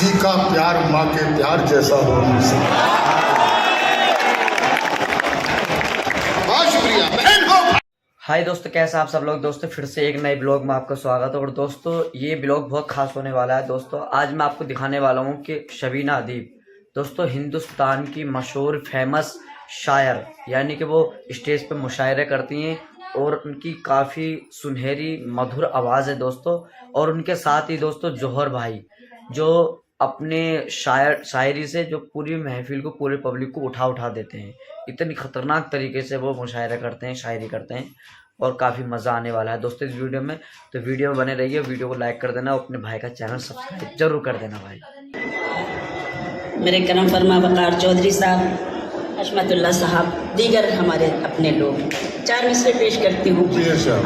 किसी का प्यार माँ के प्यार जैसा हो नहीं सकता। बहुत शुक्रिया बहन हो। हाय दोस्तों, कैसे आप सब लोग। दोस्तों फिर से एक नए ब्लॉग में आपका स्वागत है। और दोस्तों ये ब्लॉग बहुत खास होने वाला है। दोस्तों आज मैं आपको दिखाने वाला हूँ कि शबीना अदीब दोस्तों हिंदुस्तान की मशहूर फेमस शायर, यानी कि वो स्टेज पे मुशायरे करती हैं और उनकी काफ़ी सुनहरी मधुर आवाज़ है दोस्तों। और उनके साथ ही दोस्तों जौहर भाई, जो अपने शायरी से जो पूरी महफिल को, पूरे पब्लिक को उठा देते हैं। इतनी ख़तरनाक तरीके से वो मुशायरा करते हैं, शायरी करते हैं और काफ़ी मज़ा आने वाला है दोस्तों इस वीडियो में। तो वीडियो में बने रहिए, वीडियो को लाइक कर देना और अपने भाई का चैनल सब्सक्राइब जरूर कर देना भाई। मेरे करम फरमा वकार चौधरी साहब, हशमतुल्लाह साहब, दीगर हमारे अपने लोग, 4 मिसरे पेश करती हूँ।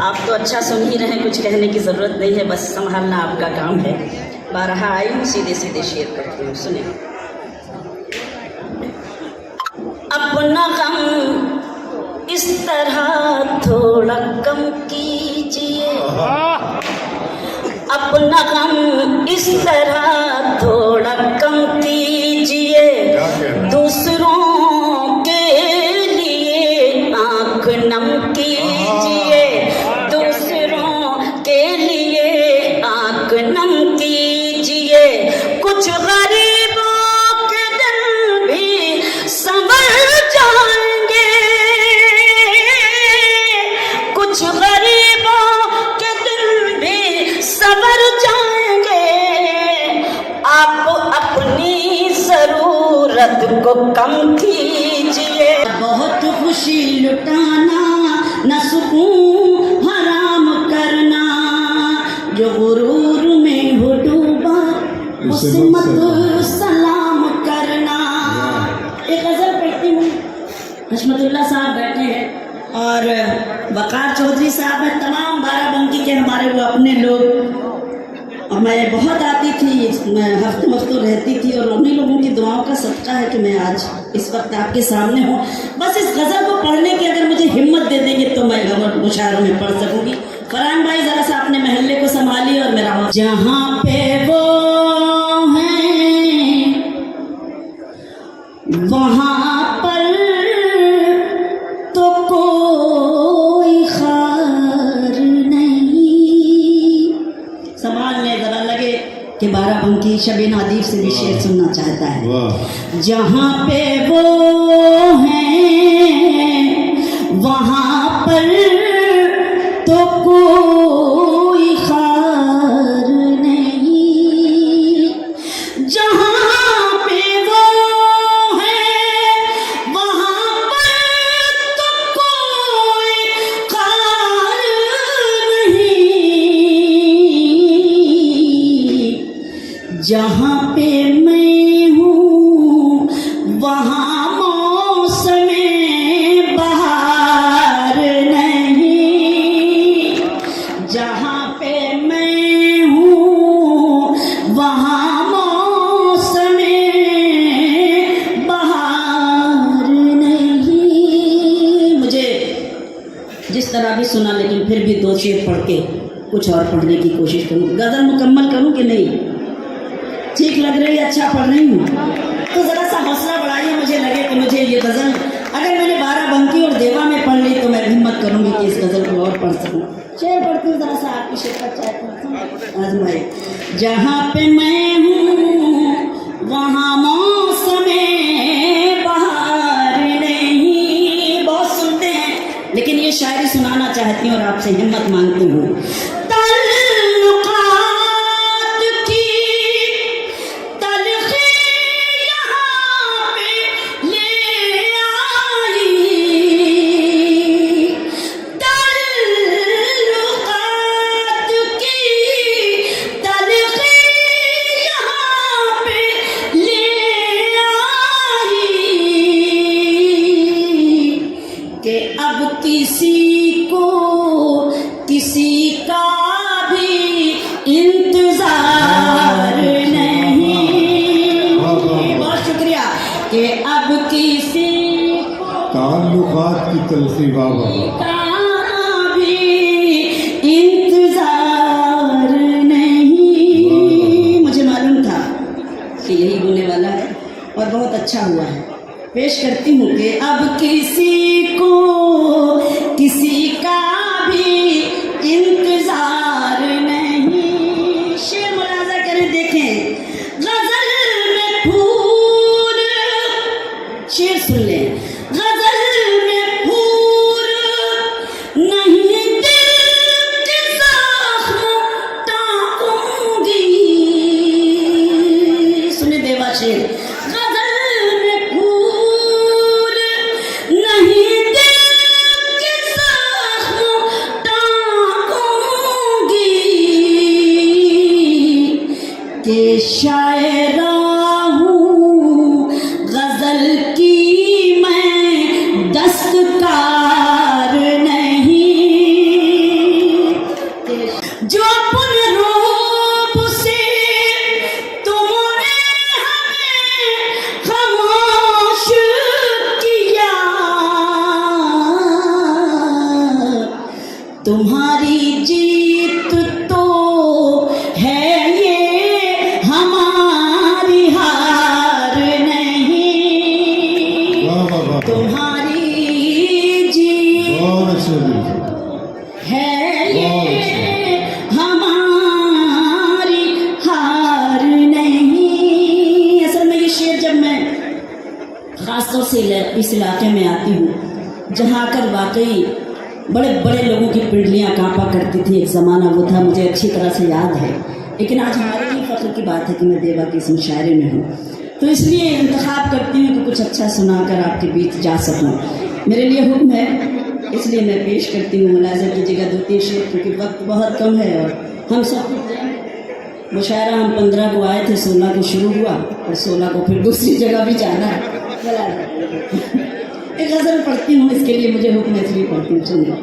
आप तो अच्छा सुन ही रहे, कुछ कहने की ज़रूरत नहीं है, बस संभालना आपका काम है। बारहा आई हूँ, सीधे सीधे शेर करती हूँ, सुने। अपना गम इस तरह थोड़ा कम कीजिए, अपना गम इस तरह थोड़ा कम कीजिए, दूसरों के लिए आँख नम कीजिए, दूसरों के लिए आँख नम कीजिए। कुछ गरीबों के दिल भी संभल जाएंगे, कुछ गरीबों के दिल भी संभल जाएंगे। आप अपनी जरूरत को कम कीजिए। बहुत खुशी लुटाना, न सुकून हराम करना, जो गुरूर में हो डूबा उसे मत सलाम करना। एक गजल पढ़ती हूँ। हशमतुल्लाह साहब बैठे हैं और वकार चौधरी साहब है, तमाम बाराबंकी के हमारे वो अपने लोग। और मैं बहुत आती थी, मैं हफ्ते रहती थी और उन्हीं लोगों की दुआओं का सदका है कि मैं आज इस वक्त आपके सामने हूँ। बस इस गज़ल को पढ़ने की अगर मुझे हिम्मत दे देंगे तो मैं गज़ल मुशायरों में पढ़ सकूँगी। फरहान भाई ज़रा सा अपने महल्ले को संभालिए और मेरा जहाँ पे वो हैं वहाँ पर तो कोई खार नहीं। संभालने ज़रा लगे कि बाराबंकी शबीना अदीब से भी शेर सुनना चाहता है। जहाँ पे वो हैं वहाँ पर तो कोई खार नहीं, जहाँ पे वो हैं वहाँ पर तो कोई खार नहीं, जहाँ पे मैं हूँ वहाँ मौसम बहार नहीं, जहाँ पे मैं हूँ वहाँ मौसम बहार नहीं। मुझे जिस तरह भी सुना, लेकिन फिर भी 2 शेर पढ़ के कुछ और पढ़ने की कोशिश करूँ। गज़ल मुकम्मल करूँ कि नहीं? ठीक लग रही है? अच्छा पढ़ रही हूँ तो ज़रा सा हौसला बढ़ाइए। मुझे लगे कि मुझे ये गज़ल अगर मैंने बाराबंकी और देवा में पढ़ ली तो मैं हिम्मत करूँगी कि इस गज़ल को और पढ़ सकूँ। शेर पढ़ती हूँ, ज़रा सा आपकी शिरकत आजमाए। जहाँ पे मैं हूँ वहाँ मौसम बहार नहीं। बहुत सुनते हैं लेकिन ये शायरी सुनाना चाहती हूँ और आपसे हिम्मत मांगती हूँ। अब किसी को किसी का भी इंतजार नहीं। बहुत शुक्रिया। कि अब किसी ताल्लुकात की तलखी बाबा का भी इंतजार नहीं। मुझे मालूम था अच्छा हुआ है। पेश करती हूँ कि अब किसी को किसी का भी इंतजार नहीं। शेर मुलाजा करें, देखें। गजल में फूल, शेर सुन लें। गजल में फूल नहीं दिल के जख्म टांकूंगी। सुने देवा शेर। गजल में फूल नहीं दिल के जख्म टांकूंगी के शायरा हूँ गजल की मैं दस्तकार नहीं। जो अपने रूप से तुमने हमें खामोश किया, तुम्हारी जीत तो है ये हमारी हार नहीं। वाह वाह वाह, तुम्हारी जीत बहुत अच्छे भी। है ये हमारी हार नहीं। असल में ये शेर जब मैं ख़ासतौर से इस इलाके में आती हूँ जहाँ आकर वाकई बड़े बड़े लोगों की पिंडलियाँ कांपा करती थी, एक ज़माना वो था, मुझे अच्छी तरह से याद है। लेकिन आज हमारे लिए फ़ख्र की बात है कि मैं देवा के इस मुशायरे में हूँ, तो इसलिए इंतखाब करती हूँ कि कुछ अच्छा सुनाकर आपके बीच जा सकूँ। मेरे लिए हुक्म है, इसलिए मैं पेश करती हूँ। मुलाज़ा कीजिएगा 2-3 शेर, क्योंकि वक्त बहुत कम है और हम सब मुशायरा हम 15 को आए थे, 16 को शुरू हुआ और 16 को फिर दूसरी जगह भी जाना है। एक गज़ल पढ़ती हूँ, इसके लिए मुझे हुक्म है, इसलिए पढ़ती हूँ। सुनिए,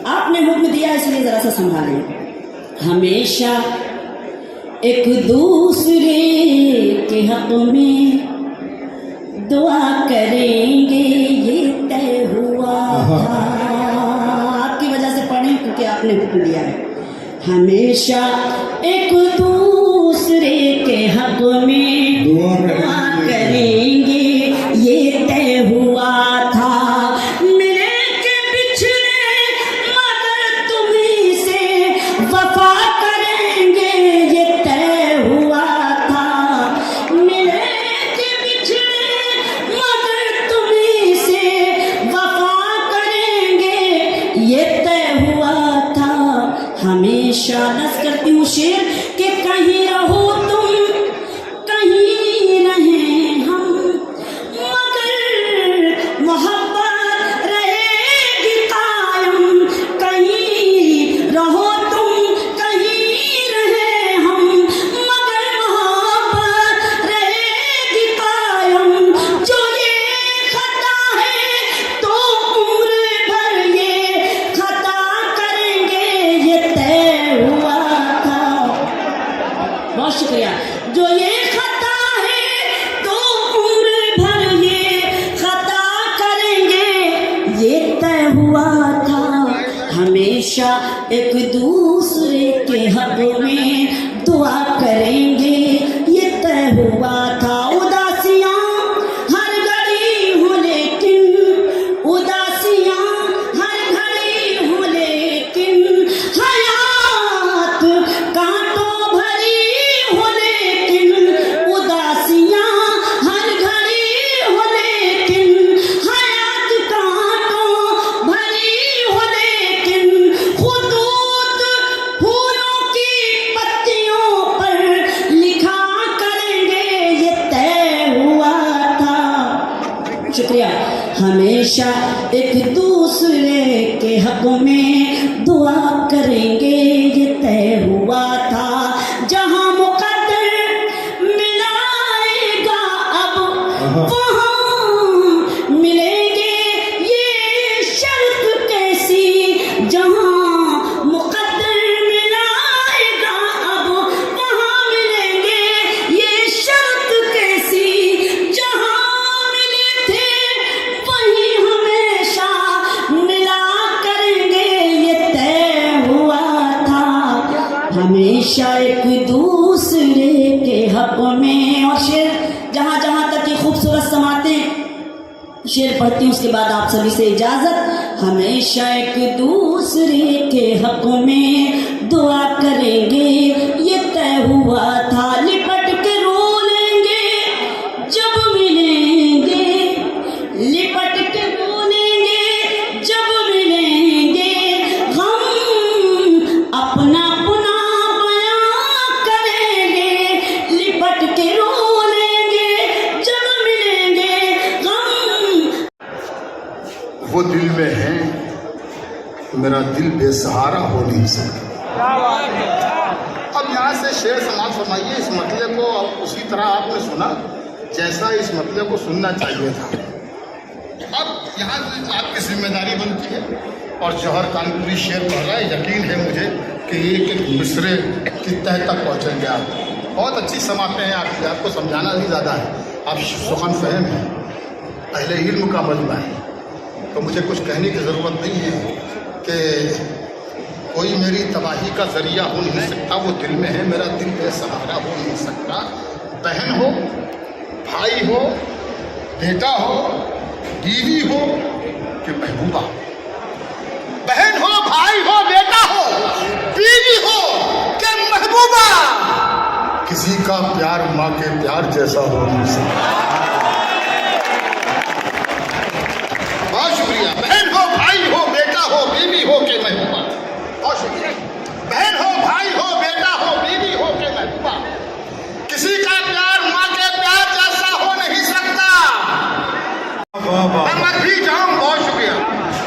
आपने हुक्म दिया इसलिए ज़रा सा संभालें। हमेशा एक दूसरे के हक़ में दुआ करेंगे ये तय हुआ था। आपकी वजह से पढ़ें क्योंकि आपने हुक्म दिया है। हमेशा एक दूसरे के हक़ में दुआ करेंगे ये तय हुआ था। मिले के बिछड़े मगर तुम्हीं से वफा करेंगे ये तय हुआ था। मिले के बिछड़े मगर तुम्हीं से वफा करेंगे ये तय हुआ था। हमेशा नस करती हूँ शेर कि कहीं रहो तुम कहीं रहें हम, मगर मोहब्बत रहेगी कायम। कहीं रहो तुम कहीं रहें हम, मगर मोहब्बत रहेगी कायम। जो ये खता है तो उम्र भर ये खता करेंगे ये तय हुआ था। बहुत शुक्रिया। जो ये खता है तो उम्र भर ये खता करेंगे ये तय हुआ था। हमेशा एक दूसरे के हक़ में दुआ करेंगे ये तय हुआ था। उदासियाँ हर घड़ी हो लेकिन, उदासियाँ हर घड़ी हो लेकिन, हयात कांटों भरी हो लेकिन, उदासियाँ हर घड़ी हो लेकिन, हयात कांटों भरी हो लेकिन, खुतूत फूलों की पत्तियों पर लिखा करेंगे ये तय हुआ था। शुक्रिया। हमेशा एक दूसरे के हक़ में दुआ करेंगे ये तय हुआ था। जहाँ मुक़द्दर मिलाएगा अब वहाँ मिलेंगे ये शर्त कैसी। जहाँ मुक़द्दर मिलाएगा अब वहाँ मिलेंगे ये शर्त कैसी। जहाँ मिले थे वहीं हमेशा मिला करेंगे ये तय हुआ था। हमेशा एक दूसरे के हक़ में। और शेर जहाँ जहाँ तक ये खूबसूरत समातें शेर पढ़ती हूँ, उसके बाद आप सभी से इजाजत। हमेशा एक दूसरे के हक में दुआ करेंगे, ये तय हुआ था। लिपट के रो लेंगे जब मिलेंगे, लिपट के रो लेंगे जब मिलेंगे। हम अपना अपना बयां करेंगे, लिपट के रो लेंगे जब मिलेंगे। हम वो दिल में है, मेरा दिल बेसहारा हो नहीं सकता। अब यहाँ से शेर समाप्त फरमाइए। इस मतले को अब उसी तरह आपने सुना जैसा इस मतले को सुनना चाहिए था। अब यहाँ से आपकी जिम्मेदारी बनती है, और जौहर कानपुरी शेर पढ़ रहा है, यकीन है मुझे कि एक एक मिसरे की तह तक पहुँचेंगे आप। बहुत अच्छी समाप्तें हैं आपकी, आपको समझाना भी ज़्यादा है, आप सुखन फहम हैं, अहले इल्म का मजमा है, तो मुझे कुछ कहने की ज़रूरत नहीं है कि कोई मेरी तबाही का ज़रिया हो नहीं सकता। वो दिल में है, मेरा दिल बेसहारा हो नहीं सकता। बहन हो, भाई हो, बेटा हो, बीवी हो कि महबूबा। बहन हो, भाई हो, बेटा हो, बीवी हो कि महबूबा। किसी का प्यार माँ के प्यार जैसा हो नहीं सकता। बहुत शुक्रिया। बहन हो, भाई हो, बेटा हो, बीवी हो के महबूबा। बहुत शुक्रिया। बहन हो, भाई हो, बेटा हो, बीवी हो के महबूबा। किसी का प्यार माँ के प्यार जैसा हो नहीं सकता। मैं मर भी जाऊं, बहुत शुक्रिया,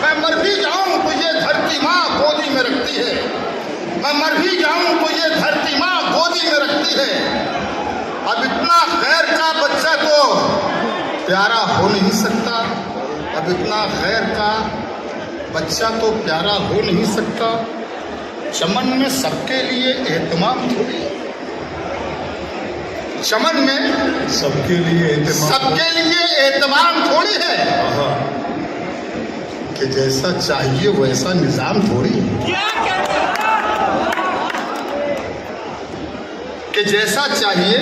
मैं मर भी जाऊं तो ये धरती माँ गोदी में रखती है। मैं मर भी जाऊं तो ये धरती माँ गोदी में रखती है। अब इतना गैर का बच्चा तो प्यारा हो नहीं सकता। अब इतना गैर का बच्चा तो प्यारा हो नहीं सकता। चमन में सबके लिए एहतमाम थोड़ी, चमन में सबके लिए एहतमाम थोड़ी है कि जैसा चाहिए वैसा निजाम थोड़ी है। कि जैसा चाहिए